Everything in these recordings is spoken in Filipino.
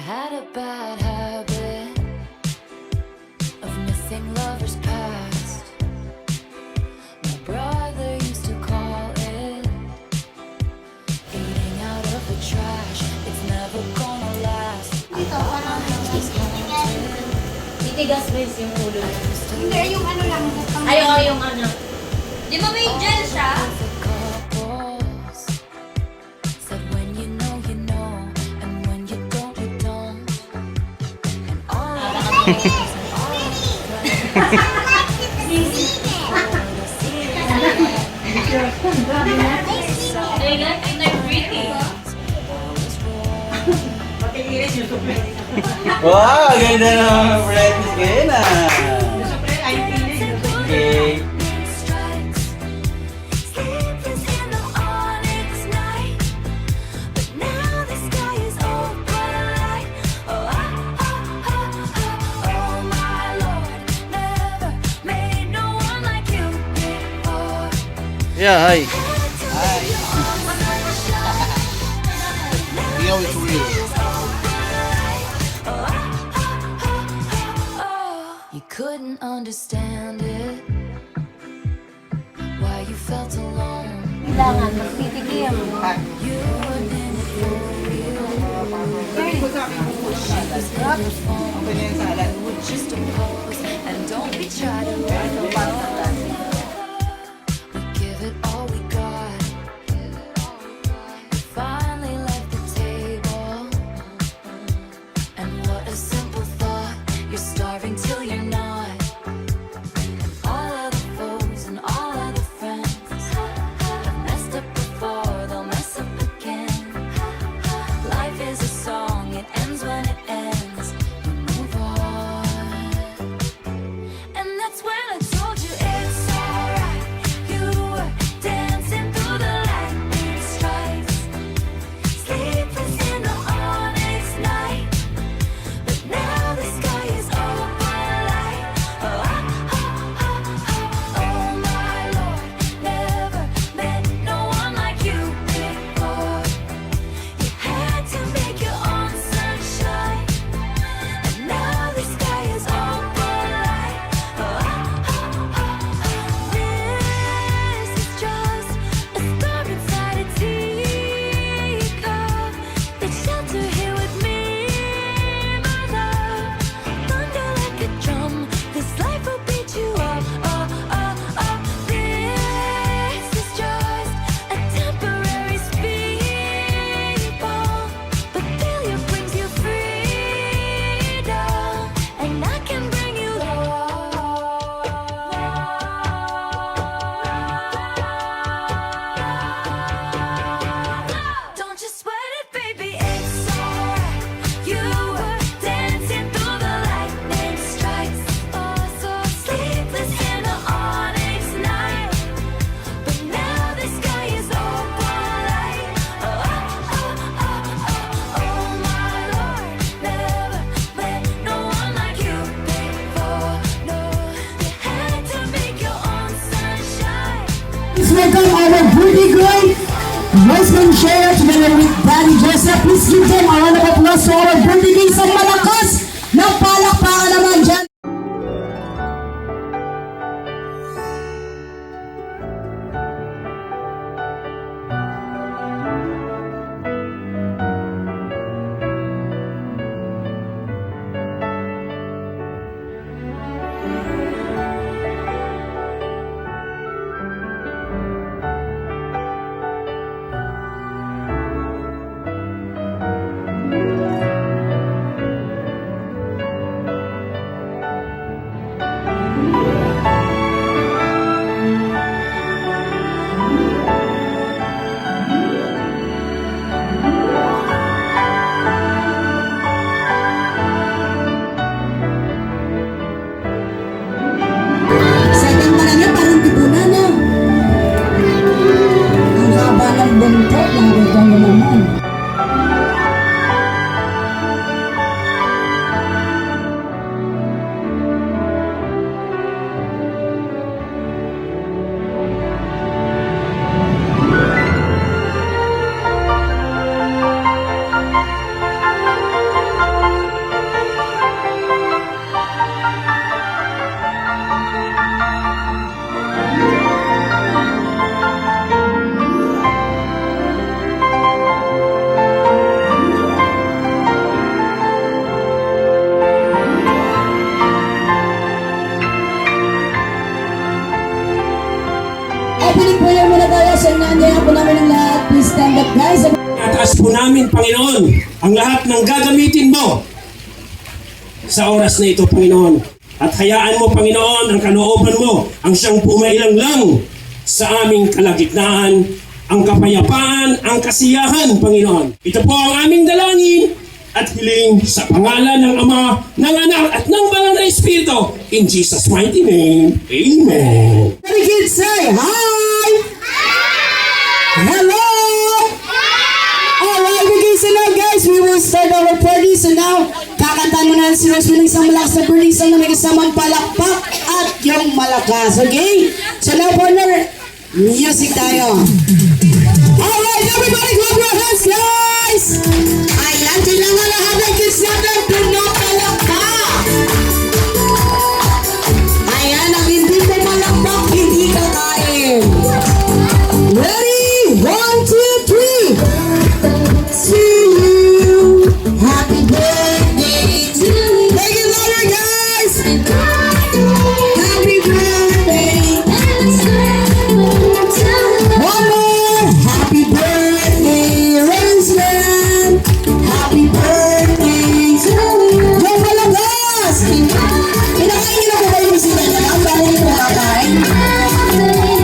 had a bad habit of missing lovers past. My brother used to call it eating out of the trash. It's never gonna last. Ito, parang Titigas ba yung ulo? hindi, yung ano lang. Ay, oo, yung ano. Di ba may gel siya? Couples said when you know, and when you don't, you don't. And all of Ay, I'm pretty. Wow, ganda ng practice kayo na. Okay. Sleepless in the onyx night, but now the sky is open light. Oh, oh my Lord, never made no one like you before. Yeah, hi. Now it's real. You couldn't understand it, why you felt alone. Kailangan, magtitikim. You were in it for real. You would just oppose, and don't be trying to run away. We give it all we got. We finally left the table, and what a simple thought. You're starving till you're not. And all of the foes and all of the friends have messed up before, they'll mess up again. Life is a song, it ends when it ends. You move on. And that's when I told you it's alright. You were dancing through the lightning strikes, sleepless in the onyx night, but now the sky is open light. Oh my Lord, never met no one like you before. You had to make your own sunshine, and now the sky is open light. This is just a star inside a teacup. It's shelter here with me, my love. Thunder like a drum, this life will beat you up. This is just a temporary speed bump, but failure brings you freedom, and I can bring you love. Don't you sweat it, baby, it's alright. You were dancing through the lightning strikes, oh so sleepless in the onyx night, but now the sky is open light. Oh my Lord, never met no one like you before. No, you had to make your own sunshine. Please welcome our beauty girl, husband Shea, together with Daddy Joseph. Please give them a round of applause for our beauty king. Sa malakas na palakpakan naman dyan. opening prayer muna tayo. So, nandiyan po namin ang lahat. Please stand up, guys. Taas po namin, Panginoon, ang lahat ng gagamitin mo sa oras na ito, Panginoon. At hayaan mo, Panginoon, ang kalooban mo, ang siyang pumailang lang sa aming kalagitnaan, ang kapayapaan, ang kasiyahan, Panginoon. Ito po ang aming dalangin at hiling sa pangalan ng Ama, ng Anak, at ng Banal na Espiritu. In Jesus' mighty name, Amen. Every kid say, hi! Hello! Alright, okay, so now guys, we will start our party. So now, kakantahan mo na si Rose ng isang malakas na party, isang na may kasamang palakpak at yung malakas, okay? So now, partner, music tayo. Alright, everybody clap your hands, guys! Ayan, kailangan lahat ng kids natin pinapalakpak! Ayan, ang hindi mo malakpak, hindi kakain. Ready? 1, 2, 3. To you, happy birthday to you. Make it louder, guys. Happy birthday. One more. Happy birthday, Roseman. Happy birthday to you. Go Malakas! Kinakain niyo na po ba yung bisita niya? Ang dami niyo kumakain.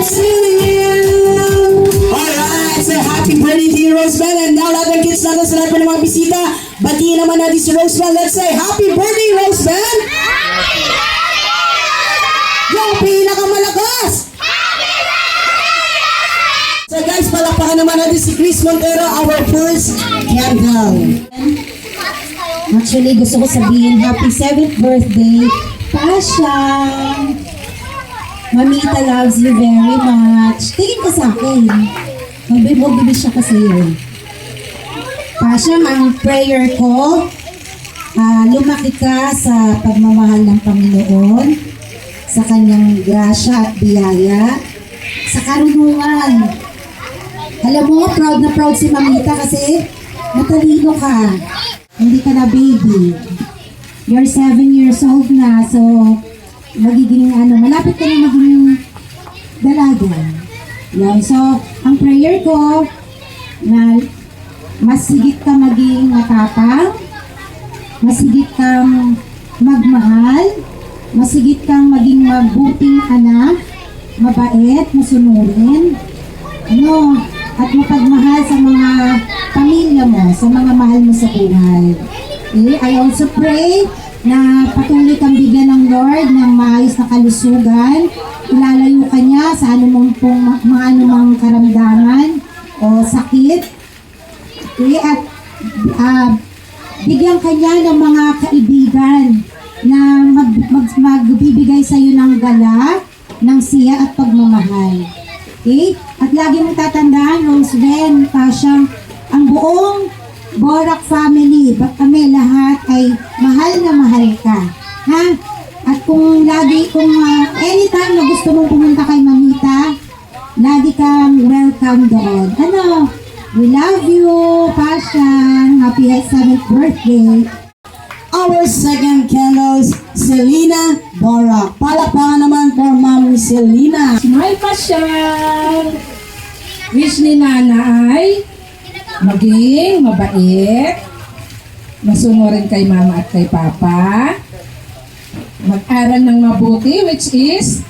To you. Alright, so happy birthday to you, Roseman. And now lahat ng kids natin sa lahat po ng mga bisita. Batiin naman natin si Roseman. Let's say, happy birthday, Roseman! Yung pinakamalakas! So guys, palakpakan naman natin si Chris Montero, our first candle. Actually, gusto ko sabihin, happy 7th birthday, Pasha! Mamita loves you very much. Tingin ka sa akin. Magbibig siya ka sa'yo. Pasha, ang prayer ko, lumaki ka sa pagmamahal ng Panginoon, sa kanyang grasya at biyaya, sa karunungan. Alam mo, proud na proud si Mamita kasi matalino ka. Hindi ka na baby. You're 7 years old na, so magiging malapit ka na maging dalaga. Yan. So, ang prayer ko na mas higit ka maging matapang, mas higit kang magmahal, mas higit kang maging mabuting anak, mabait, masunurin, at mapagmahal sa mga pamilya mo, sa mga mahal mo sa buhay. Okay? I also pray na patuloy kang bigyan ng Lord ng maayos na kalusugan, ilalayo ka niya sa anumang karamdaman o sakit. Okay? At bigyan ka niya ng mga kaibigan na magbibigay sa iyo ng gala, ng siya at pagmamahal. Okay? At lagi mong tatandaan, Roseven, Pasha, ang buong Borak family, kami lahat ay mahal na mahal ka. Ha? At kung anytime na gusto mong pumunta kay Mamita, lagi kang welcome doon. We love you, Pasha. Happy 7th birthday. Our second candles, Selena Borak. Palakpakan naman for Mami Selena. Smile pa siya. Wish ni nanay maging mabait, masunurin kay mama at kay papa, mag-aral ng mabuti, which is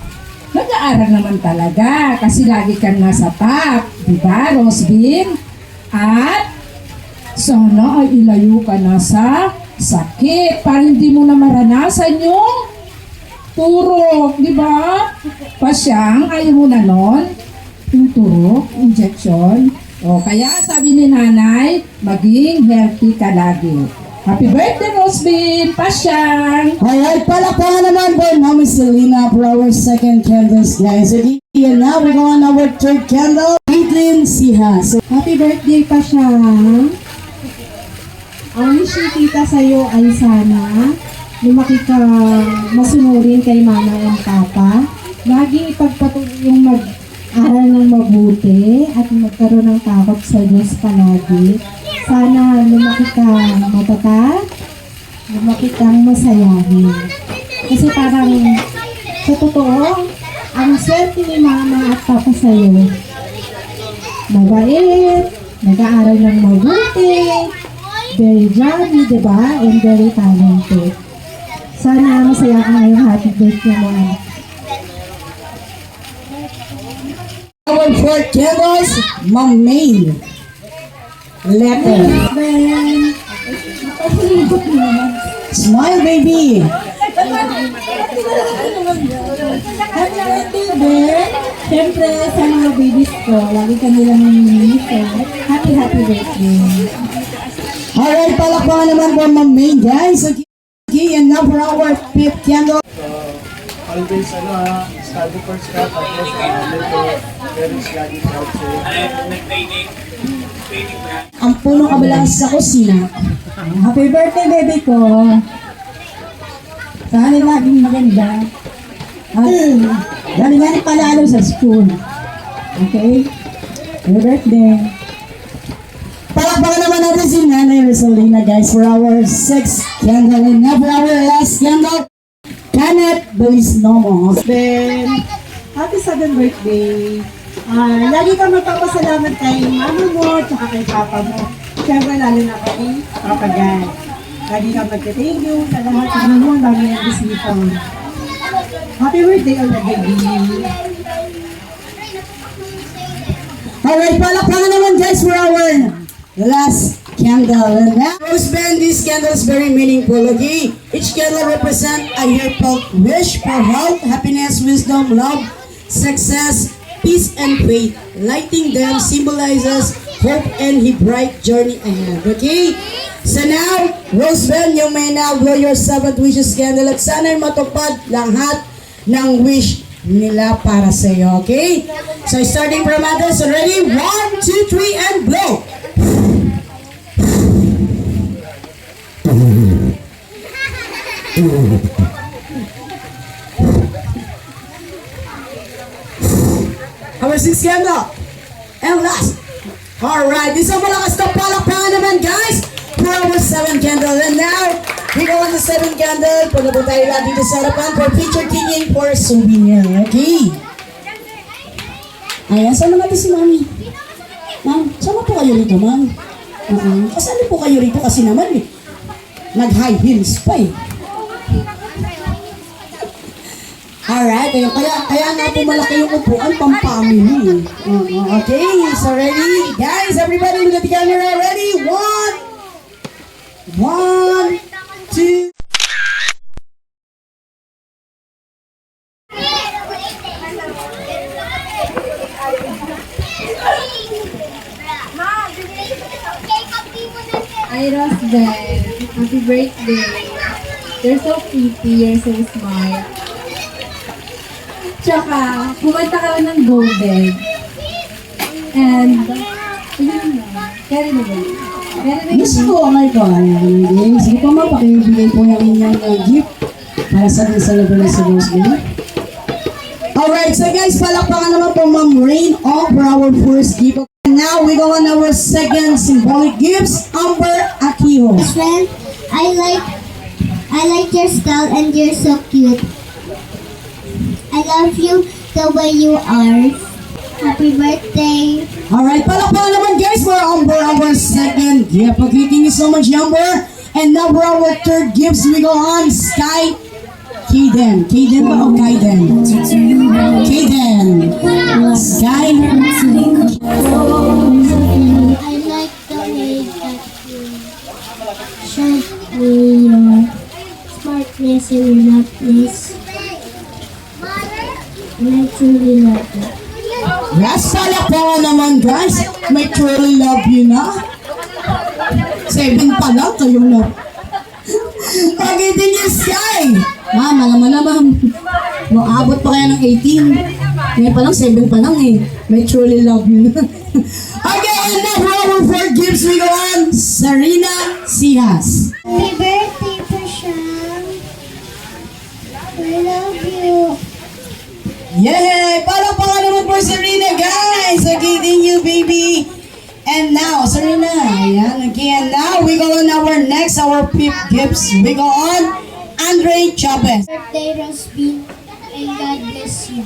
nag-aaral naman talaga kasi lagi kang nasa top, diba, Rosebin? At sana ay ilayo ka na sa sakit para hindi mo na maranasan yung turok, di ba? Pasyang, ayaw mo na nun, yung turok, injection. O, kaya sabi ni nanay, maging healthy ka lagi. Happy birthday, Rosebin! Pasyang! Alright, palakpakan naman for Mami Selena for our second candles, guys. Okay, and now we go on our third candle, Caitlin Siha. So, Happy birthday, Pasyang! Ang wish ni tita sa'yo ay sana lumaki ka masunurin kay mama at papa. Laging ipagpatuloy yung mag-aral ng mabuti at magkaroon ng takot sa Diyos palagi. Sana lumaki ka matatag, lumaki kang masayahin. Kasi parang sa totoo, ang swerte ni mama at papa sa'yo. Mabait, nag-aaral ng mabuti, very jolly, diba? And very talented. Sana masaya ka ngayong happy birthday mo, anak. Our fourth candles, Ma'am May. Letter. Then, Smile, baby. happy birthday, Ben. Siyempre, sa mga babies ko, lagi ka nilang namimiss. Happy birthday. Alright, palakpakan naman po Ma'am May, guys. Okay, and now for our fifth candle. Always, study first ka, tapos, parents lagi proud sa'yo. Ang punong kabalang sa kusina. Happy birthday, baby ko. Sana laging maganda. At galing palalo sa school. Okay? Happy birthday. Palakpakan naman natin si Nanay Rosalina, guys, for our sixth candle. And now for our last candle, Kenneth Belisnomo. Ben, happy 7th birthday. Lagi ka magpapasalamat kay mama mo at kay papa mo. Siyempre lalo na kay Papa Guy. Lagi ka magka-thank you sa lahat ng mo ang dami ng bisita. Happy birthday on the baby. Alright, palakpakan naman, guys, for our last candle. And now, Rose Band, this candle is very meaningful, okay? Each candle represents a heartfelt wish for health, happiness, wisdom, love, success, peace, and faith. Lighting them symbolizes hope and a bright journey ahead, okay? So now, Rose Band, you may now blow your 7th wishes candle at sana'y matupad lahat ng wish nila para sa iyo, okay? So starting from others, so ready? 1, 2, 3, and blow! Our sixth candle. And last. Alright, this is malakas na palakpakan naman, guys, for our 7th candle. And now, we go on the 7th candle. Punta po tayo lahat dito sa harapan for picture taking for souvenir. Okay? Ayan, saan naman si Mami? Ma'am, sama po kayo rito, ma'am? Kasali po kayo rito kasi naman nag-high heels pa eh. Alright, kaya nga po malaki yung upuan pang-family. Okay, so ready? Guys, everybody look at the camera. Ready? 1, 2. Hi, Rosbel. Happy birthday. You're so pretty. You're so smart. Tsaka, kumanta ka ng golden. And, yun na. Carry na ba? Gusto ko ang ito. Sige po ma, pakibigay po yung inyong gift para sa celebration sa Rose Day. Alright, so guys, palakpakan naman po Ma'am Rain all for our first gift. And now, we go on our second symbolic gifts, Amber Akiho. Friend, I like your style and you're so cute. I love you the way you are. Happy birthday. Alright, palakpakan naman guys for Amber, our second gift. Okay, thank you so much, Amber. And now for our third gifts, we go on Sky Kaden. Kaden ba o Kaiden? Kaden. Sky. I like the way that you show me your smartness and your loveness. And I truly love you. Last palakpakan naman guys. May truly love you na. 7 pa lang kayo na. Okay, thank you, Sky. Ma'am, alam mo na ma'am. Maabot pa kaya ng 18. Ngayon pa lang, 7 pa lang eh. May truly love you na. Okay, and now for our 4 gifts, we go on. Sarina Sihas. Happy birthday, Prasham. I love you. Yay! Palakpakan naman for Serena, guys! Okay, thank you, baby! And now, Serena, ayan, okay, and now, we go on our next, our 5th gifts. We go on, Andre Chavez. Birthday, Rosbin, and God bless you.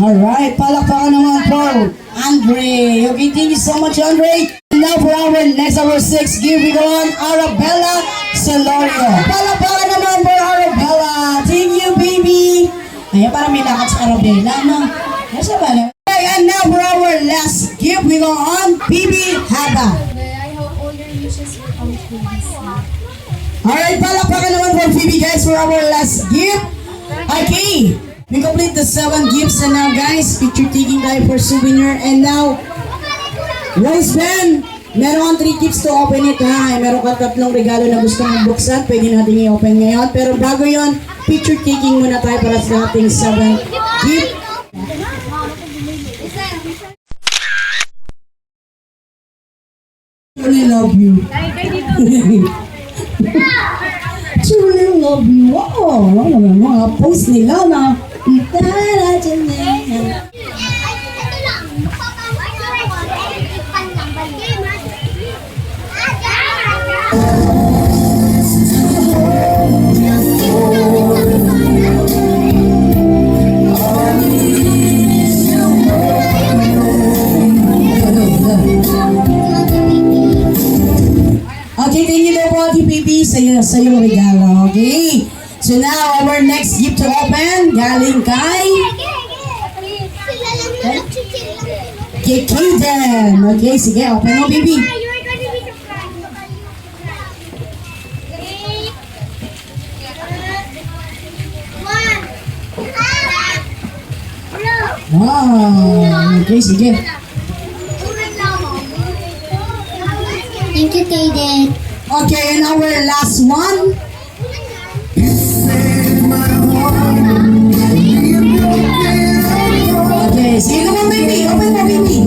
Alright, palakpakan naman po, Andre. Okay, thank you so much, Andre. And now for our next, our 6th gift, we go on Arabella Celorio. Palakpakan naman po, Arabella. Thank you, baby. Ayan, parang may lakad sa Arabella, no? Nasa ba na? Okay, and now for our last gift, we go on Bibi Haba. I hope all your wishes will come true this year. Alright, palakpakan naman for Phoebe, guys, for our last gift. Okay, we complete the 7 gifts, and now, guys, picture taking tayo for souvenir. And now, Rose Ben, meron kang 3 gifts to open it, ha. Meron kang 3 regalo na gusto mong buksan. Pwede natin i-open ngayon. Pero bago yon, picture taking muna tayo para sa ating 7 gift. Truly love you. Truly love you. Wow, mga post nila na. Okay, thank you daw po, Ate Pipi, sa iyong regalo. Okay? So now, our next gift to open, galing kay Kaden. Okay, sige, open mo, Pipi. Wow, okay, sige. Thank you, Kaden. Okay, and our last one. Okay, sige naman, baby. Open mo, baby.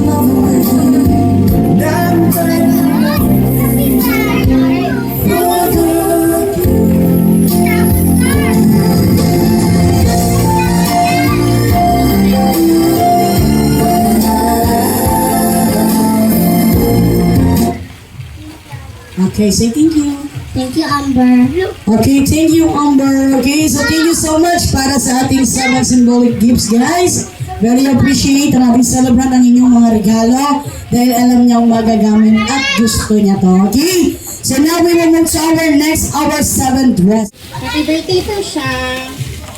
Okay, say thank you. Thank you, Amber. Okay, thank you, Amber. Okay, so thank you so much para sa ating 7 symbolic gifts, guys. Very appreciate ang ating celebrant ang inyong mga regalo dahil alam niyang magagamit at gusto niya to. Okay? So now we will move to our next, our 7th dress. Happy birthday po siya.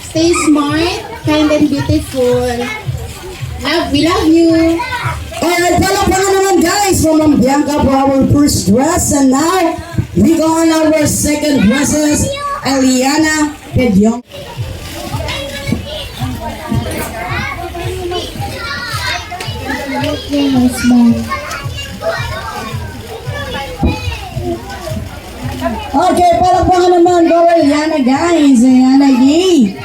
Stay smart, kind and beautiful. We love you. Alright, palakpakan naman, guys, from Ma'am Bianca for our first dress. And now, we go on our second dresses, Eliana Pedyong. Your husband. Okay, palakpakan naman, go Eliana, guys. Eliana, yay!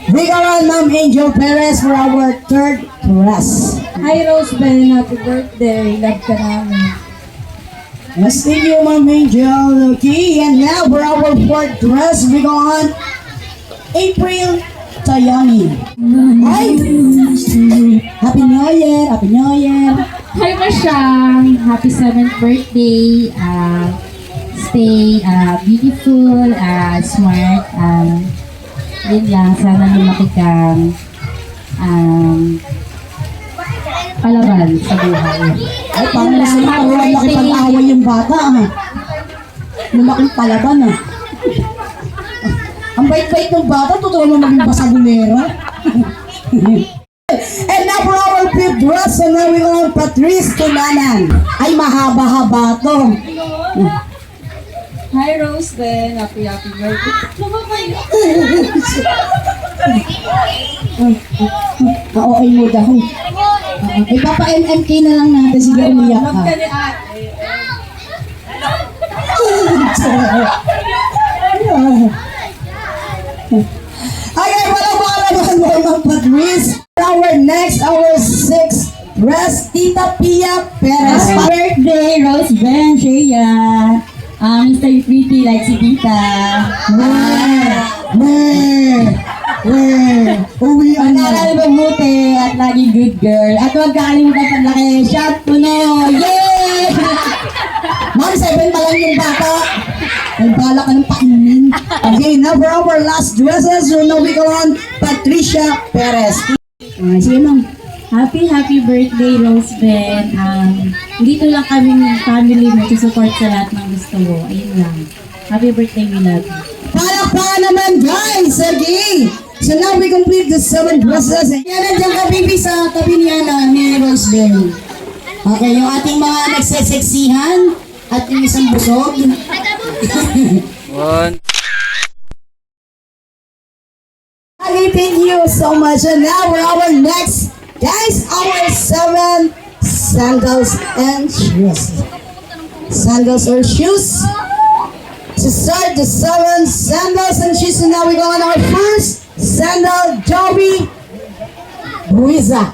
We go on Ma'am Angel Perez for our third dress. Hi Rose Ben, happy birthday. Love ka namin. Yes, thank you, Ma'am Angel. Okay, and now for our fourth dress, we go on April Tayani. Hi! Happy New Year! Happy New Year! Hi Masyang, happy 7th birthday. Stay beautiful, smart. Yun lang, sana lumaki kang palaban sa buhay. Ay, parang nasa nakipag-away yung bata, ha? Lumaking palaban, ha? Ang bait-bait ng bata, totoo na maging basagulera. And now for our fifth dress, and now we go on Patrice Tulanan. Ay, mahaba-haba to. Hi Rose Ben, happy birthday. Okay mo daw. Ipapa-MMK na lang natin, sige umiyak ka. Okay, wala ba ka naman mo, Ma'am Patrice? Our next, our sixth dress, Tita Pia Perez. Happy birthday, Rose Ben, Shea. Mr. Pretty like si Tita. Uwi na. Pag-aaral mabuti at laging good girl. At huwag kakalimutan paglaki. Shot puno! Yay! Ma'am, 7 pa lang yung bata. Nagbala ka ng painin. Okay, now for our last dresses, so now we go on Patricia Perez. Sige, ma'am. Happy birthday, Rose Ben. Dito lang kaming family mo to support sa lahat ng gusto mo. Ayun lang. Happy birthday, we love you. Palakpakan naman guys! Okay! So now we complete the 7 dresses. Yan, nandiyan ka baby sa tabi niya ni Rosebell. Okay, yung ating mga nagseseksihan at yung isang busog. Okay, thank you so much. And now we're our next, guys, our 7 sandals and shoes. Sandals or shoes. To start the 7 sandals and shoes, and now we go on our first sandal, Joey Ruiza.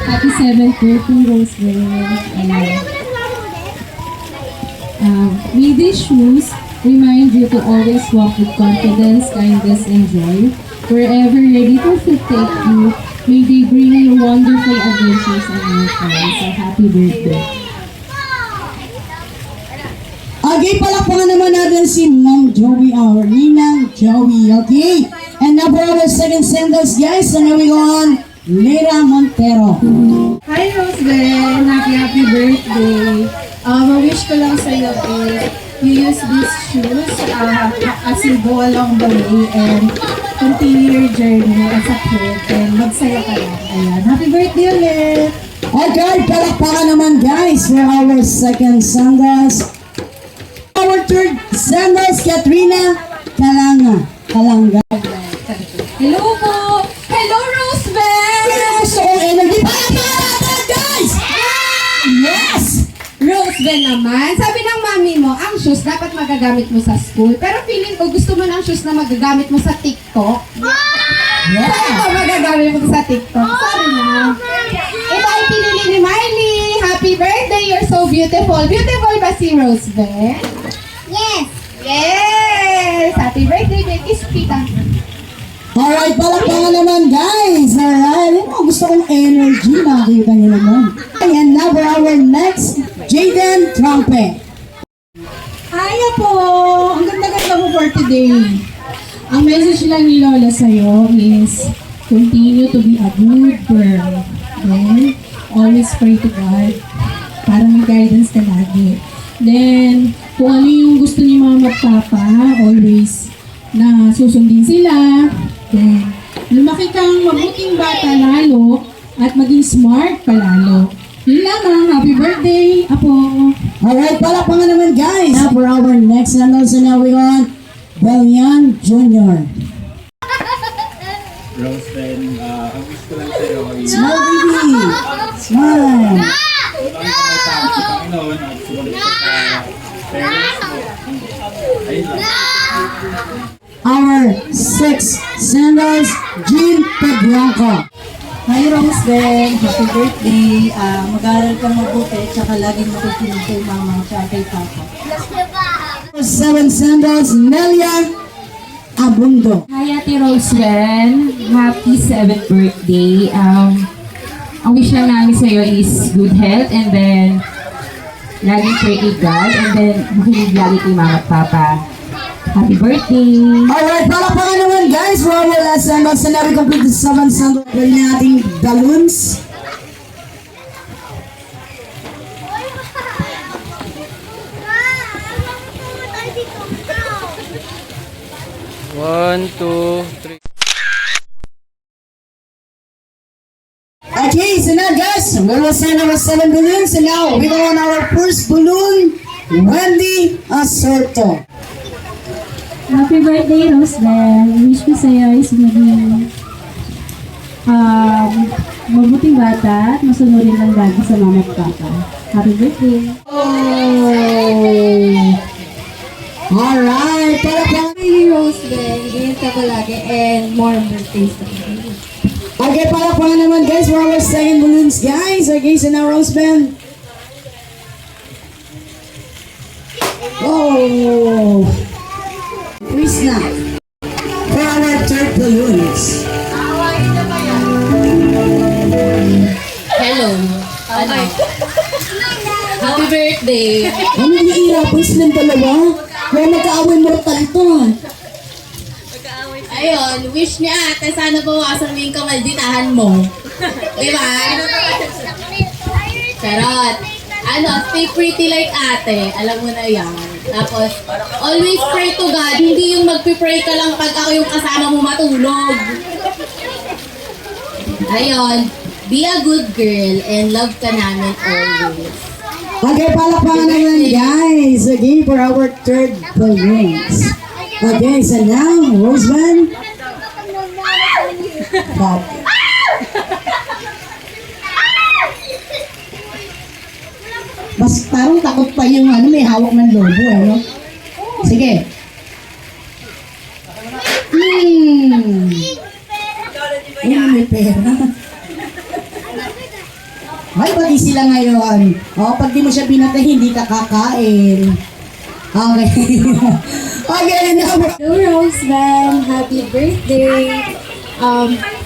Happy 7th birthday, Rose Ben. May these shoes remind you to always walk with confidence, kindness, and joy. Wherever your little feet take you, may they bring you wonderful adventures and more fun. So happy birthday. Okay, palakpakan naman natin si Ma'am Joey, our Ninang Joey, okay? And now for our second sandals, guys, and now we go on, Lira Montero. Hi, Rose Ben! Happy birthday! Ma-wish ko lang sa'yo is you use these shoes as you go along the way and continue your journey as a kid and magsaya ka lang. Ayan. Happy birthday ulit! Okay, palakpakan naman, guys, for our second sandals. Our third sandals, Katrina Kalanga. Hello po! Hello, Rose Ben! So, energy, palakpakan natin, guys! Yes! Rose Ben naman, sabi ng mami mo, ang shoes dapat magagamit mo sa school. Pero feeling ko gusto mo ng shoes na magagamit mo sa TikTok. Sabi ko magagamit mo sa TikTok. Sorry na. Ito ay pinili ni Miley. Happy birthday, you're so beautiful. Beautiful ba si Rose Ben? Yes! Yes! Happy birthday, baby. Kita. Alright, palakpakan naman, guys! Alright, gusto kong energy, nakakita niyo naman. And now for our next, Jaden Trumpe. Hiya po! Ang ganda-ganda mo for today. Ang message lang ni Lola sa'yo is continue to be a good girl. Then, always pray to God para may guidance ka lagi. Then, kung ano yung gusto ni mama at papa, always na susundin sila. Then, lumaki kang mabuting bata lalo at maging smart pa lalo. Yun lang, happy birthday, Apo! Alright, palakpakan naman, guys! Now for our next sandals, and now we on Belian Jr. Rose Ben, ang wish ko lang sa'yo is Smile, baby! Smile! walang tao sa Panginoon at sumunod ka sa parents mo. Ayun lang. Our sixth sandals, Jean Pedranco. Hi, Rose Ben! Happy birthday! Mag-aaral ka mabuti, tsaka laging makikinig kay mama at kay papa. Our 7 sandals, Nelia Abundo. Hi, Ate Rosewell. Happy 7th birthday. Ang wish lang namin sa'yo is good health and then laging pray kay God and then makinig lagi kay Mama at Papa. Happy birthday! Alright, palakpakan naman, guys, for our last sandals, and now we complete the 7 sandals. Pwede na ating balloons. Okay, so now, guys, we will send our 7 balloons, and now we go on our first balloon, Wendy Asorto. Happy birthday, Rose Ben. Wish ko sa'yo is maging mabuting bata at masunurin lang lagi sa mama at papa. Happy birthday! Oh! Alright, palakpakan. Happy Rose Ben. Ingat ka palagi and more birthdays to you. Okay, palakpakan naman, guys, for our second balloons, guys. Okay, so now, Rose Ben. Oh! Please na. For our third balloons. Hello! Happy birthday! Ano nahihirapan silang dalawa? Kaya magkaaway mortal to. Ayun, wish ni ate, sana bawasan mo yung kamalditahan mo. Diba? Charot. Ano, stay pretty like ate. Alam mo na yan. Tapos, always pray to God. Hindi yung magpipray ka lang pag ako yung kasama mo matulog. Ayun. Be a good girl and love ka namin always. Okay, palakpakan naman guys. Okay, for our third balloons. Okay, so now, Roseman. Bob. Mas parang takot pa yung may hawak ng lobo, ano? Sige. May pera. Ay, pati sila ngayon. Pag di mo siya binatay, hindi ka kakain. Okay. Okay, now. Hello, Roseman. Happy birthday.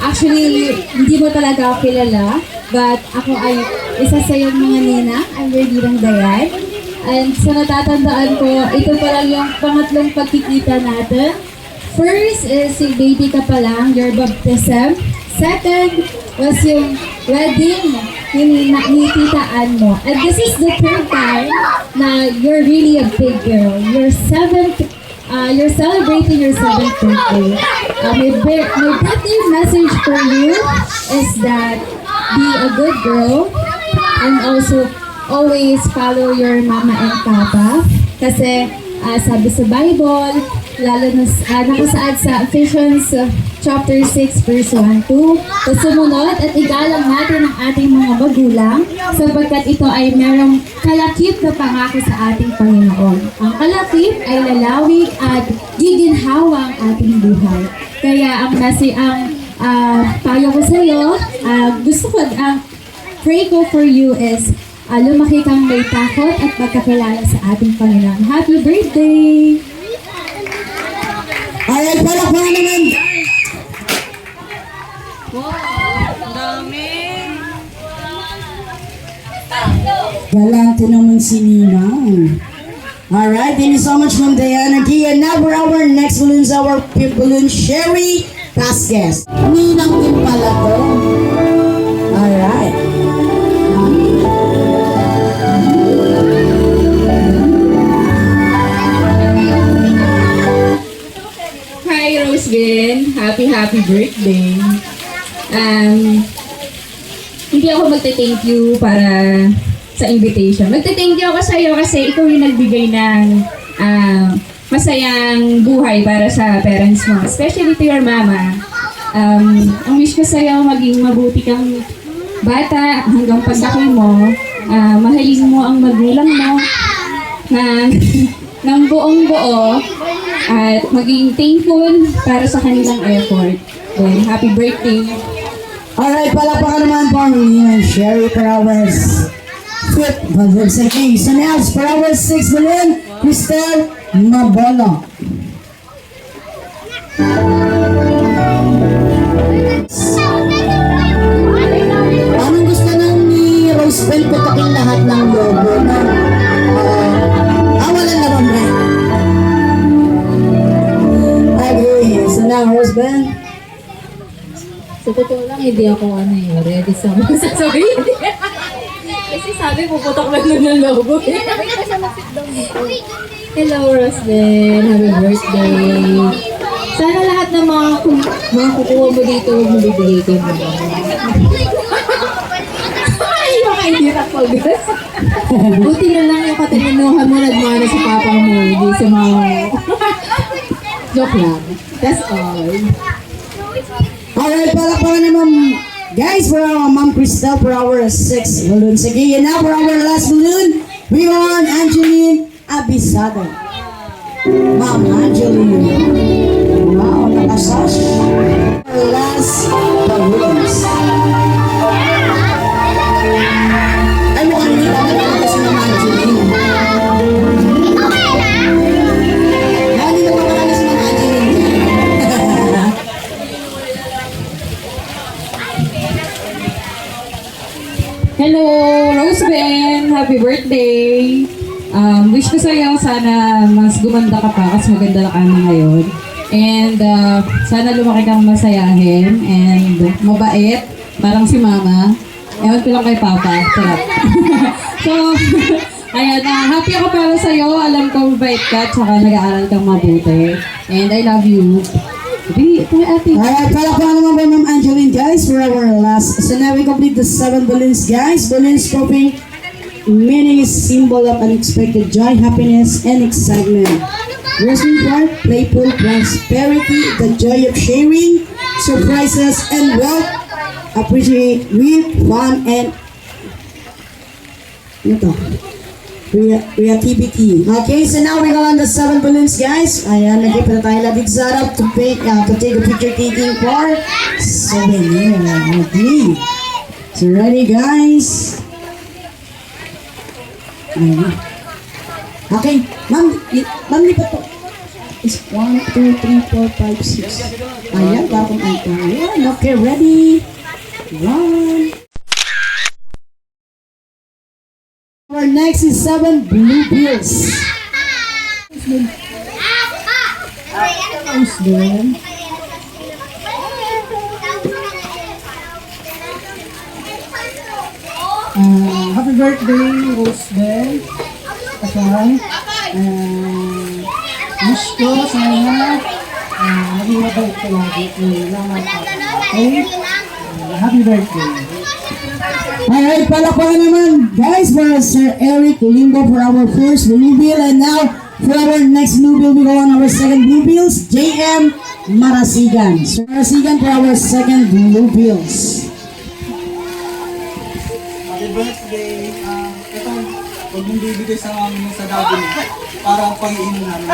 Actually, hindi mo talaga ako kilala, but ako ay isa sa iyong mga ninang. I'm Regina Dayan. And sa natatandaan ko, ito pa lang yung pangatlong pagkikita natin. First is yung baby ka pa lang, your baptism. Second was yung wedding ni Tita Ann mo. And this is the third time na you're really a big girl. You're celebrating your 7th birthday. My birthday message for you is that be a good girl and also always follow your mama and papa. Kasi sabi sa Bible, lalo na nakasaad sa Ephesians chapter 6 verse 1-2, sumunod at igalang natin ang ating mga magulang sapagkat ito ay merong kalakip na pangako sa ating Panginoon. Ang kalakip ay lalawig at giginhawa ang ating buhay. Kaya ang payo ko sa iyo, gusto ko, pray ko for you is lumaki kang may takot at pagkakilala sa ating Panginoon. Happy birthday! Alright, palakpakan naman. Galante naman si Ninang. Alright, thank you so much from Diana G. And now for our next balloons, our balloon, Sherry Vasquez. Ninang din pala to. Alright. Hi, Rosevin. Happy birthday. Hindi ako magte-thank you para sa invitation. Magte-thank you ako sa iyo kasi ikaw yung nagbigay ng masayang buhay para sa parents mo. Especially to your mama. Ang wish ko sa iyo, maging mabuti kang bata hanggang paglaki mo. Mahalin mo ang magulang mo ng buong buo at maging thankful para sa kanilang effort. Then, happy birthday. Alright, palakpakan naman po ang Sherry for our 5th balloon. Okay, so now for our 6th balloon, Cristel Mabolo. Anong gusto nang ni Rosebel putakin lahat ng logo na wala naman ba? Okay, so now Rosebel. Sa totoo lang, hindi ako ready sa mga sasabihin. Kasi sabi, puputok lang ng logo. Hello, Rosden. Happy birthday. Sana lahat ng mga kukuha mo dito, huwag mo bibigay ko mo. Ay, baka hindi na pag-gas. Buti na lang yung katalinuhan mo nagmana sa papa mo, hindi sa mga... Joke lang. That's all. Alright, palakpakan naman guys for our Mom Cristel for our 6th balloon. Sige, and now for our last balloon, we want Angeline Abisado. Ma'am Angeline. Wow, nakasash. Our last balloons. Ay, mukhang hindi pa naman si Ma'am Angeline. Hindi na pa si Ma'am Angeline. Hello, Roseben! Happy birthday! Wish ko sa'yo, sana mas gumanda ka pa kasi maganda ka na ngayon. And sana lumaki kang masayahin and mabait Parang si Mama. Ewan ko lang kay Papa. Charot. So, ayan, happy ako para sa'yo. Alam ko mabait ka, tsaka nag-aaral kang mabuti. And I love you. Ate. Alright, palakpakan naman by Ma'am Angeline, guys, for our last. So now we complete the 7 balloons, guys. Balloons popping, meaning is symbol of unexpected joy, happiness, and excitement. Wrestling part, playful prosperity, the joy of sharing, surprises, and wealth. Appreciate with fun and creativity. Okay, so now we go on the 7 balloons, guys. Ayan, nagay pa na tayo labig sarap to take a picture taking for souvenir. Okay. So ready, guys? Ayan. Okay, ma'am, lipat po. Is 1, 2, 3, 4, 5, 6. Ayan, bakong ito. Ayan, okay, ready? 1. Our next is 7 blue bills. Happy birthday, Rosebel. Kasal. Wish ko sana maging mabait ka lagi. Okay? Happy birthday. Alright, palakpakan naman, guys, for Sir Eric Limbo for our first blue bill. And now, for our next blue bill, we go on our second blue bills, JM Marasigan. So, Marasigan for our second blue bills. Happy birthday. Ito, huwag mong bibigay sa amin sa daddy mo. Para pag-iinom namin.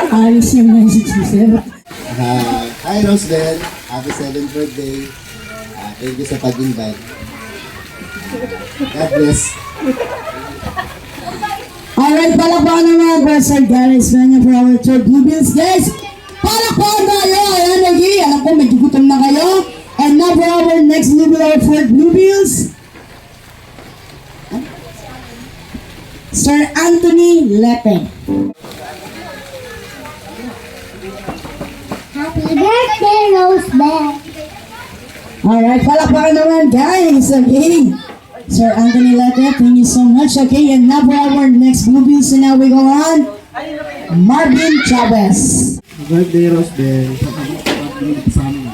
Ayos yung message ni Sir. Hi Rosebel, happy 7th birthday. Thank you sa pag-invite. God bless. Alright, palakpakan naman for Sir Gary Espanya for our third blue bills, guys. Palakpakan tayo! Ayan, lagi. Alam ko, medyo gutom na kayo. And now for our next blue bill, our fourth blue bills. Sir Anthony Lepe. Happy birthday, Rosebel. Alright, palakpakan naman, guys. Okay. Sir Anthony Lepe, thank you so much. Okay, and now for our next blue bills, and now we go on. Marvin Chavez. Birthday, Rosebel. Sa amin.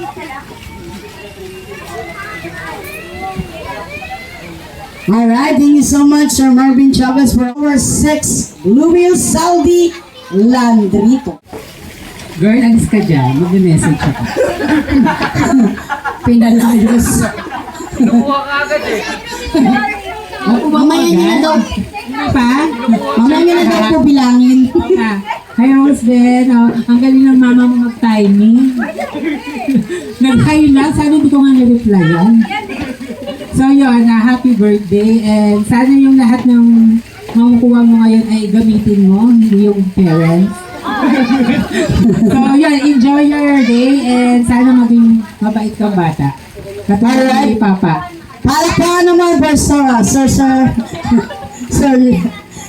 Alright, thank you so much, Sir Marvin Chavez, for our sixth blue bills, Saldi Landrito. Girl, alis ka dyan. Mag-message ako. Pinalayos. Mamaya niya na daw. Pa? Mamaya niya na daw po bilangin. Hi, Rosebel. Ang galing ng mama mo mag-timing. Nag-hi lang. Sana hindi ko nga na-replyan. So yun, happy birthday. And sana yung lahat ng makukuha mo ngayon ay gamitin mo, hindi yung parents. So yun, enjoy your day and sana maging mabait kang bata. Katulad ni Papa. Palakpakan naman for Sir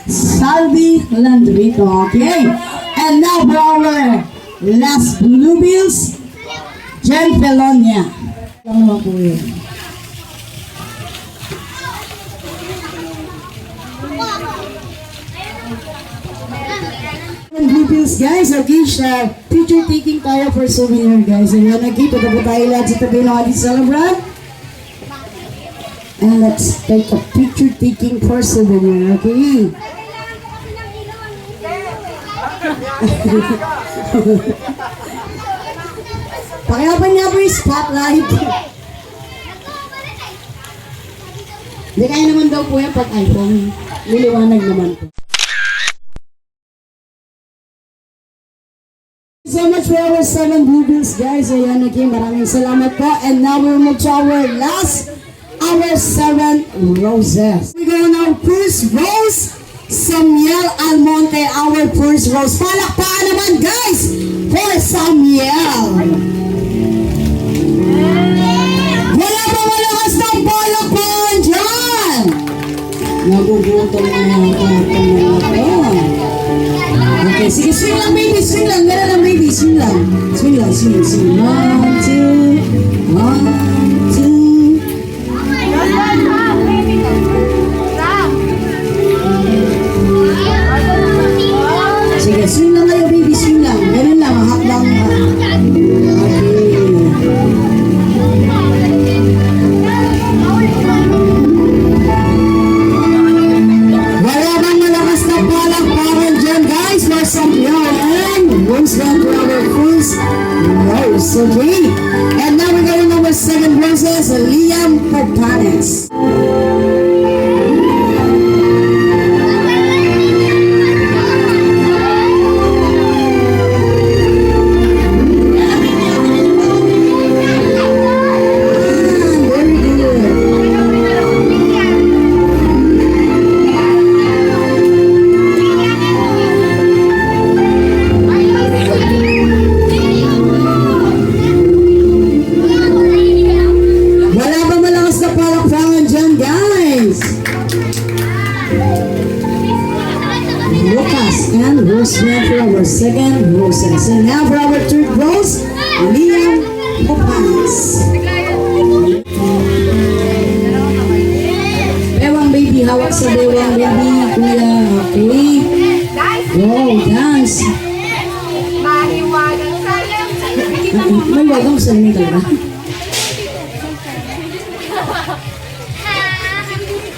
Saldi Landrito. Okay. And now for our last blue bills, Jen Pelonia. Ano naman po yun? Blue bills, guys. Okay, siya. Picture taking tayo for souvenir, guys. Ayan, okay. Pagkabot tayo lahat sa tabi ng ating celebrant. And let's take a picture taking for souvenir, okay? Pakiapan niya po yung spotlight. Hindi kaya naman daw po yan pag iPhone. Niliwanag naman po. So much for our 7 blue bills, guys. Ayan, again, maraming salamat po. And now we'll move to our last, our 7 roses. We go on our first rose, Samuel Almonte, our first rose. Palakpakan naman, guys, for Samuel. Wala pa malakas ng palakpakan dyan. Nagugutom na yung palakpakan na ito. Okay, sige, swing lang, baby, swing sing 1, 2, 1, 2. Sige, swing lang kayo, baby, swing lang. Ganun lang, hak lang. Wala bang malakas na palakpakan dyan, guys? For some and once that to our first rose, okay? And now we're going over 7 roses, Liam Papanes. Wala ba malakas na palakpakan dyan, guys? Lucas and Rose for our second roses. And now for our third rose, Liam Papanes. Bewang baby, hawak sa bewang baby, kuya. Okay. Wow, dance. May wagang salmi ka ba?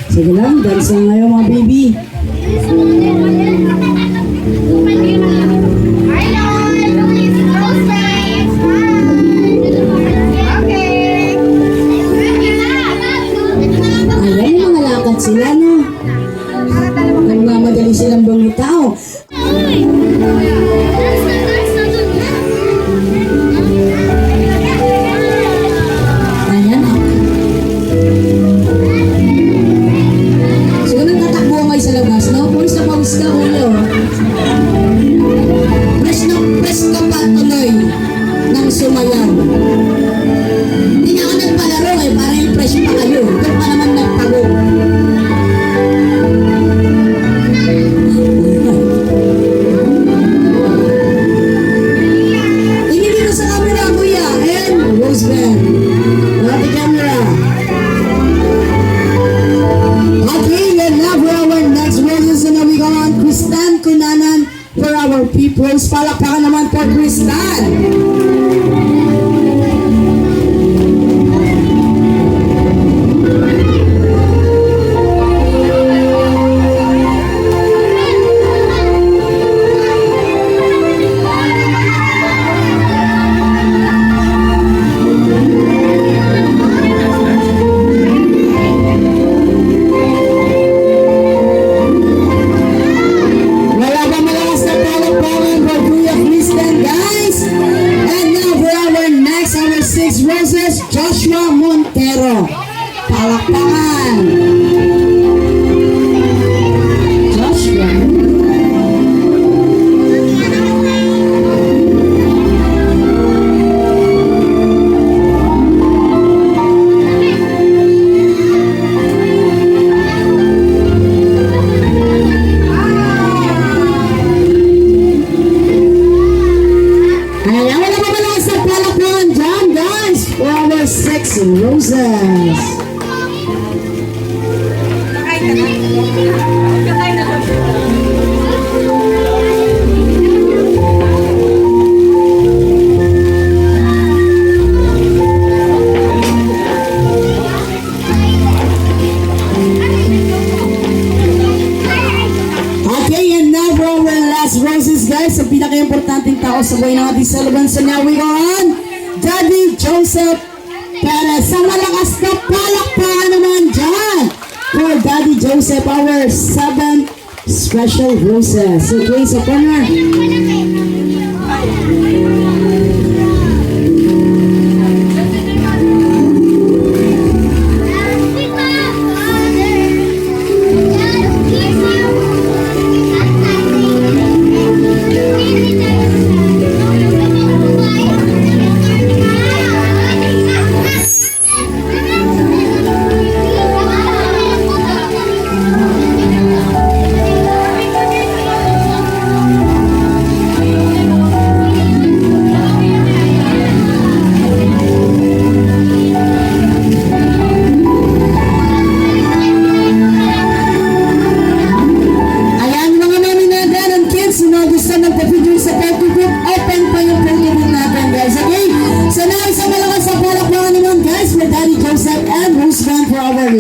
Sige lang, dance lang ngayon mga baby. Ayan, yung mga lakad sila, no? Nagmamadali silang bumitaw. Ayan, siguro nang tatakbo kayo sa labas, no? Pawis ka, ulo. Press ka pa tuloy ng sumayaw. Hindi na ako nagpalaro eh, para yung fresh pa kayo. Ito pa naman nagpago. Inibig sa camera, kuya. And Rose Band. Wala the camera. Okay, and now for our next roses, and we go on Kristan Kunanan for our peoples. Palakpakan naman for Kristan. Wala ba malakas na palakpakan for Kuya Kristan, guys? And now for our next, our 6 roses, Joshua Montero. Palakpakan. Joshua. Ayan, wala ba malakas na palakpakan dyan, guys? For our 6 roses. Okay, and now for our last roses, guys. Ang pinaka-importanting tao sa buhay natin sa laban. So now we go on. Daddy Joseph Perez. Ang malakas na palakpakan naman dyan for Daddy Joseph, our 7 special roses. Okay, so corner.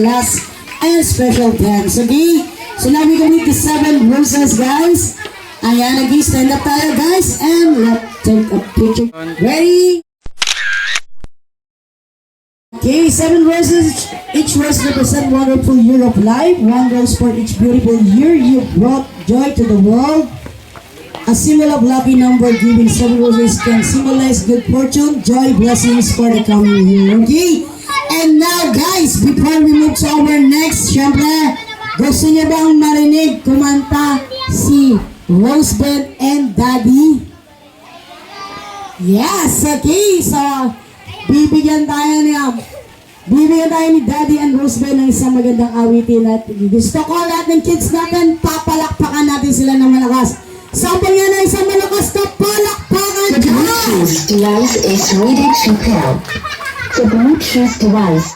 last and special dance, okay? So now we gonna meet the 7 roses, guys. Ayan, again, stand up tayo, guys, and let's take a picture. Ready? Okay, 7 roses, each rose represent wonderful year of life. 1 rose for each beautiful year you brought joy to the world. A symbol of lucky number given 7 roses can symbolize good fortune, joy, blessings for the coming year. Okay? And now guys, before we move to our next, syempre, gusto niyo bang marinig kumanta si Rosebud and Daddy? Yes, okay. So, bibigyan tayo ni Daddy and Rosebud ng isang magandang awitin at gusto ko lahat ng kids natin, papalakpakan natin sila ng malakas. Sabi nga na isang malakas na palakpakan dyan! Bluetooth device is ready to pair. The Bluetooth device.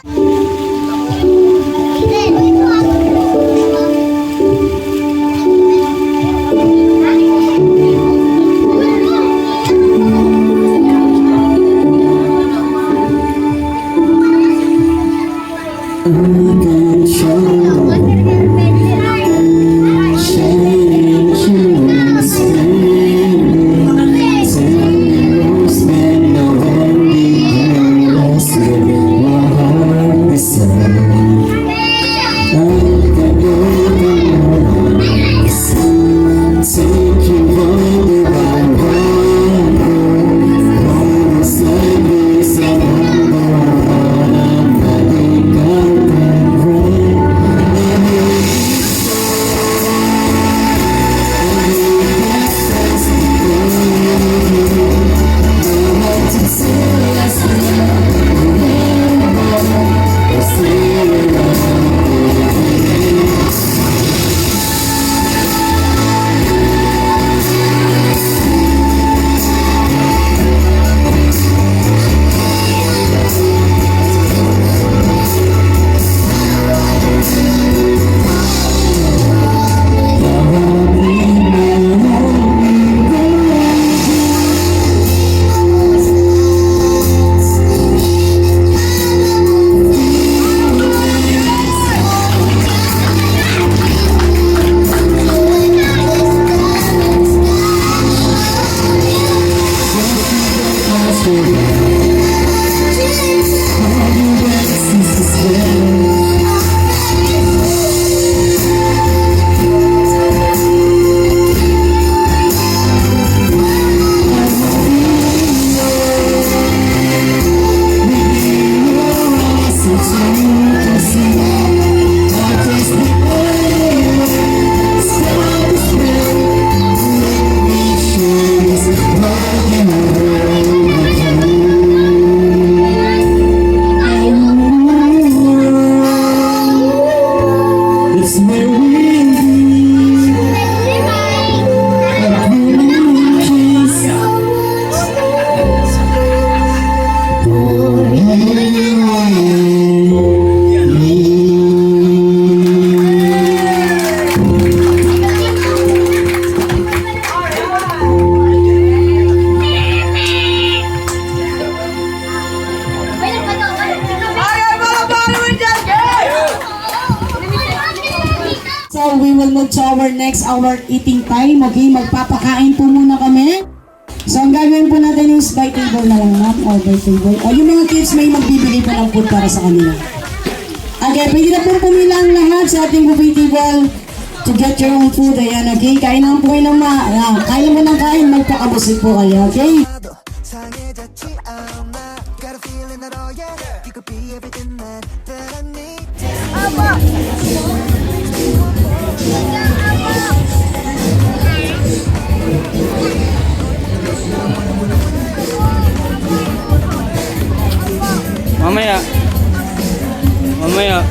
So we will move to our next hour eating time. Okay, magpapakain po muna kami. So ang gagawin po natin is by table na lang, ma'am, or by table. O yung mga kids may magbibigay po ng food para sa kanila. Okay, pwede na po pumila ang lahat sa ating buffet table to get your own food. Ayan, okay? Kain naman po kayo ng kain mo ng kain, magpakabusig po kayo, okay? Mamaya.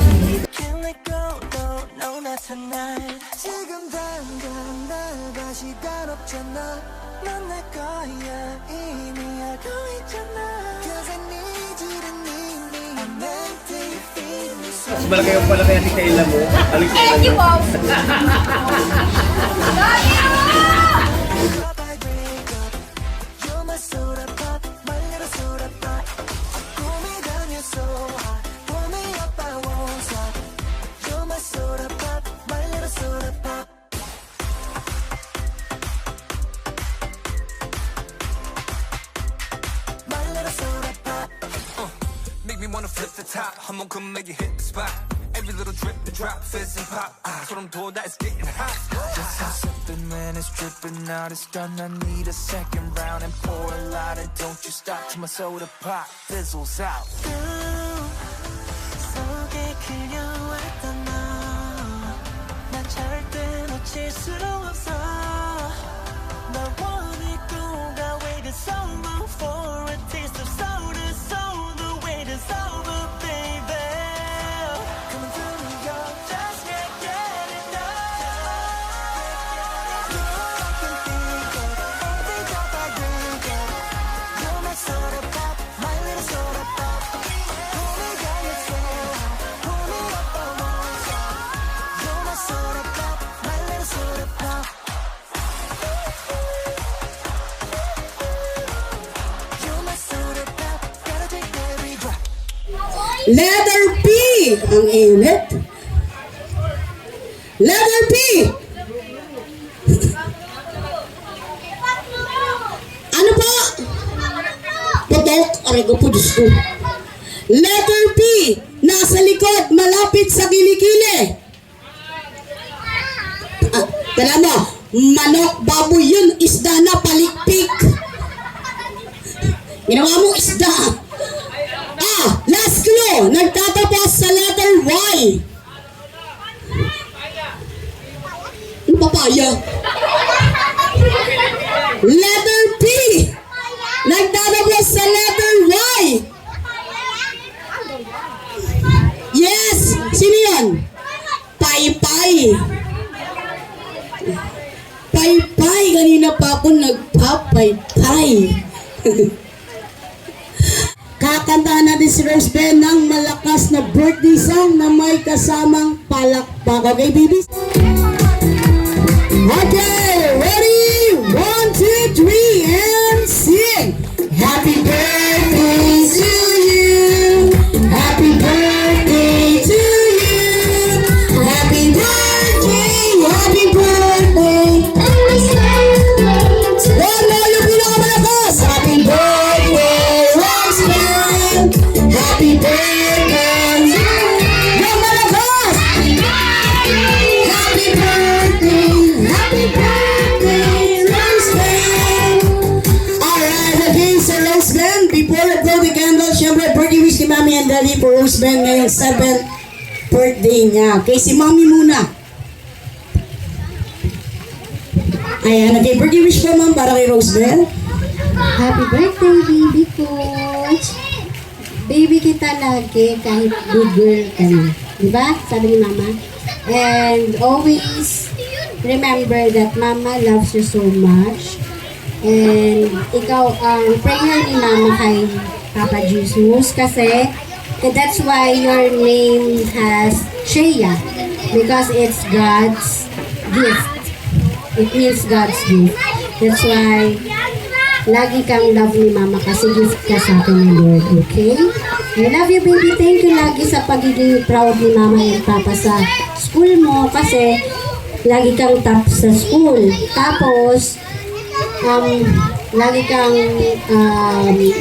Malaki yung pala kaya si Kayla mo. Thank you, Bob! wanna flip the top. I'ma come make you hit the spot. Every little drip and drop, fizz and pop. So I'm told that it's getting hot. Just how something when it's dripping out, it's done. I need a second round and pour a lot. And don't you stop till my soda pop fizzles out. 속에 그려왔던 너, 난 절대 놓칠 수 없어. 널 원했고 I waited so long for a taste of soda, so the wait is over, baby. Coming through New York, just can't get enough. I can think of every drop I drink of. You're my soda pop, my little soda pop. Pull me down your soul, pull me up on one side. You're my soda pop, my little soda pop. You're my soda pop, gotta take every drop. Letter P. Ang init. Letter P. Ano po? Putok. Aray ko po, Diyos ko. Letter P. Nasa likod, malapit sa kilikili. Tala mo, manok, baboy yun, isda na palikpik. Ginawa mo isda. Last clue, nagtatapos sa letter Y. Ano papaya? Letter P, nagtatapos sa letter Y. Yes, sino yun? Paypay. Paypay, kanina pa ako nagpapaypay. Kakantahan natin si Rose Ben ng malakas na birthday song na may kasamang palakpak. Okay, babies? Okay, ready? 1, 2, 3, and sing! Happy birthday to you! Happy birthday to you! Happy birthday! Happy birthday! One more, yung pinakamalakas! Happy birthday! Happy birthday! Yung malakas! Happy birthday! Happy birthday, Roseman! Alright, again sa Roseman, before I blow the candle, syempre birthday wish kay Mami and Daddy for Roseman ngayong 7th birthday niya. Okay, si Mami muna. Ayan, okay, birthday wish ko ma'am para kay Roseman. Happy birthday, baby coach! Baby kita lagi kahit good girl ka na. Diba? Sabi ni Mama. And always remember that Mama loves you so much. And ikaw ang prayer ni Mama kay Papa Jesus kasi that's why your name has Shea. Because it's God's gift. It means God's gift. That's why lagi kang love ni Mama kasi gift ka sa akin ni Lord, okay? I love you, baby. Thank you lagi sa pagiging proud ni Mama and Papa sa school mo kasi lagi kang top sa school. Tapos, lagi kang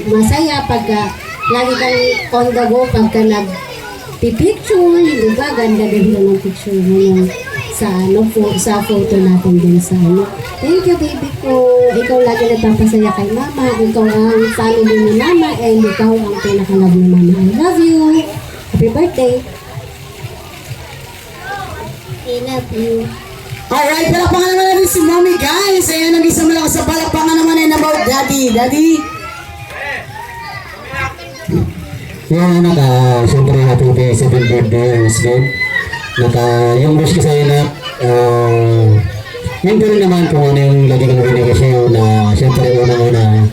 masaya pagka lagi kang on the go pagka nag-picture. Diba? Ganda-ganda ng picture mo yung sa photo natin din sa Thank you, baby ko. Ikaw lagi nagpapasaya kay Mama. Ikaw ang family ni Mama and ikaw ang pinaka-love ni Mama. I love you. Happy birthday. I love you. Alright, palakpakan naman natin si Mommy, guys. Ayan, ang isang malakas sa palakpakan naman ay about Daddy. Daddy? Yung anak, siyempre happy 7th birthday, Husband. Yung wish ko sa'yo na, yun ko rin naman kung ano yung lagi kong binigay sa'yo na siyempre unang-una,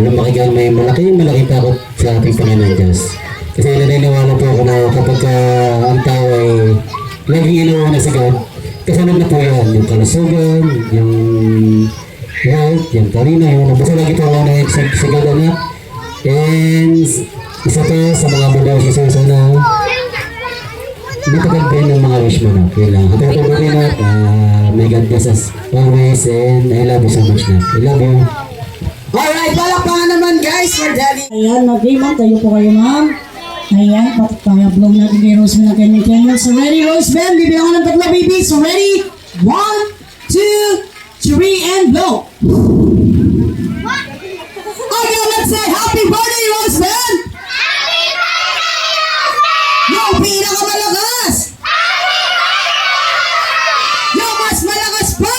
lumaki ka may malaking takot sa ating Panginoon Diyos. Kasi naniniwala po ako na kapag ang tao ay laging inuuna sa God, kasunod na po yan, yung kalusugan, yung health, yung karina, yung basta lagi po ako na sa God anak. And isa pa sa mga mudaw si Susan na matagal din ng mga wish mo na. Kailangan. Happy birthday na. May God bless us always and I love you so much na. I love you. Alright, palakpakan naman guys for Daddy. Ayan, mag-ma'am. Tayo po kayo, ma'am. Ayan, pag-blow natin kay Roseman ang kanyang candle. So ready, Roseman? Bibilang ko ng tatlo, baby. So ready? 1, 2, 3, and blow. Okay, let's say happy birthday, Roseman! Happy birthday, Roseman! Yung pinakamalakas! Yung mas malakas pa!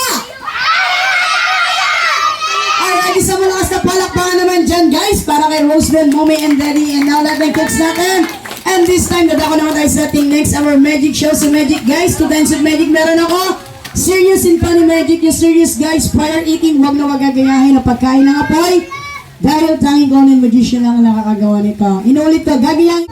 Alright, isang malakas na palakpakan naman dyan, guys, para kay Roseman, Mommy, and Daddy. And now, lahat ng cooks natin. And this time, dadako naman tayo sa ating next our magic show. So magic, guys, 2 times of magic meron ako. Serious and funny magic. Yung serious, guys, prior eating, huwag na magagayahin na pagkain ng apoy. Dahil tanging Conan Magician lang ang nakakagawa nito. Inulit to, gagayahin.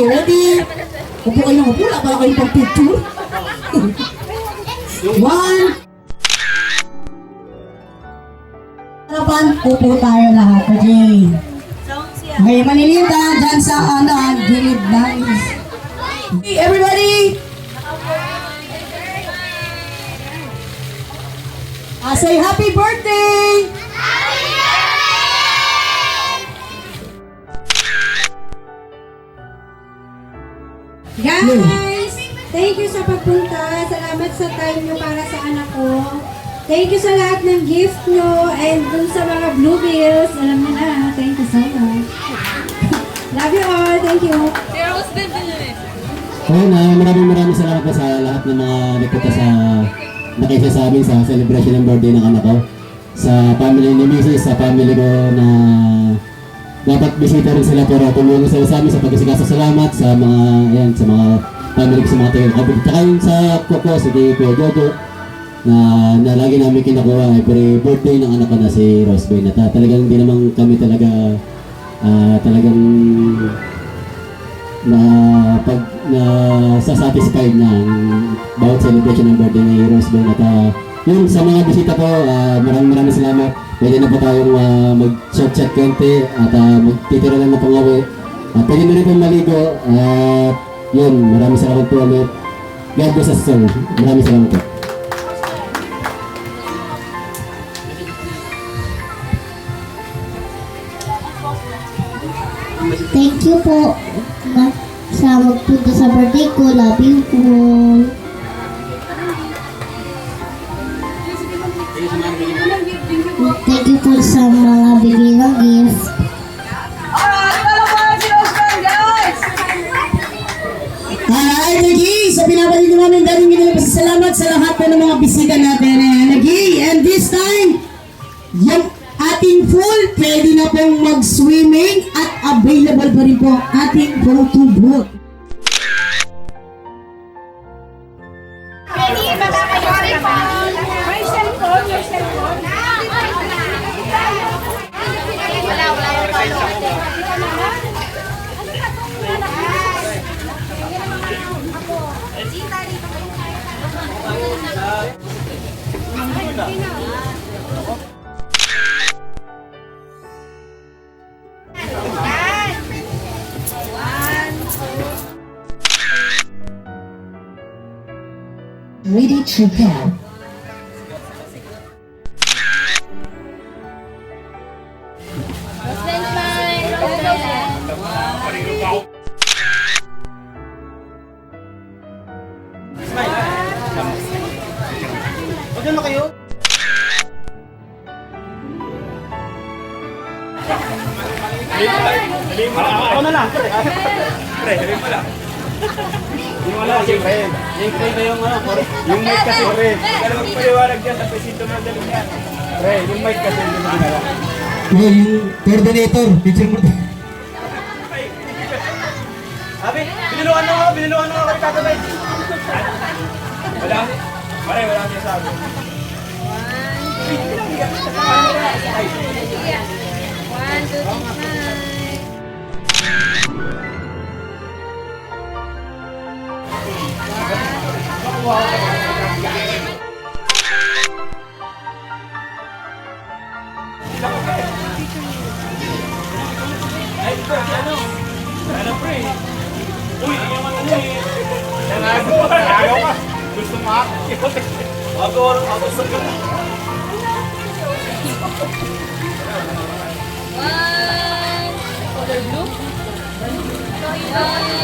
Ready? Upo kayo ng upo, wala pala kayong pang-picture. One. Harapan, upo tayo lahat. Okay. Okay, manilita dyan sa gilid ng... Okay, everybody! Say happy birthday! Guys, thank you sa pagpunta. Salamat sa time nyo para sa anak ko. Thank you sa lahat ng gift nyo and dun sa mga blue bills. Alam mo na, thank you so much. Love you all. Thank you. Ayun na, maraming salamat po sa lahat ng mga nagpunta sa nakisa sa amin sa celebration ng birthday ng anak ko. Sa family ni Mrs., sa family ko na dapat bisita rin sila pero tumulong sila sa amin sa pagkasigasa. Salamat sa mga, yan, sa mga family ko, sa mga tayo-kapit. Tsaka yung sa Coco, si Kuya Jojo, na lagi namin kinakuha every birthday ng anak ko na si Rosebay. Na talagang hindi naman kami talaga talagang satisfied na bawat celebration ng birthday ni Rosebay. At yun, sa mga bisita ko, maraming salamat. Pwede na po tayong mag-chat konti at magtitira lang ng pangawi. Pwede na rin pong maligo. Yun, maraming salamat po ulit. God bless us, sir. Maraming salamat po. Thank you po sa magpunta sa birthday ko. Love you po. Thank you po sa mga bigay ng gift. Nagi, so pinabalik namin daling ginawang pasasalamat sa lahat po ng mga bisita natin. Nagi, and this time, yung ating pool, pwede na pong mag-swimming at available pa rin po ang ating photo booth. ready to go. Huwag na kayo. Ako na lang. Pre, sabihin mo lang. Yung wala kasi pre. Yung pre na yung yung mic kasi pre. Kaya magpaliwanag dyan sa presinto ng daling yan. Pre, yung mic kasi hindi mo ginala. Yung coordinator, picture mo. Abi, biniluan na ako kay Tata Bay. Wala. Pare, wala siya sabi. Ay, ito, ano? Ano, pre? Uy, hindi naman ano eh. Nagawa ka. Gusto mo ako. Ako gusto ka. One. Color blue. One.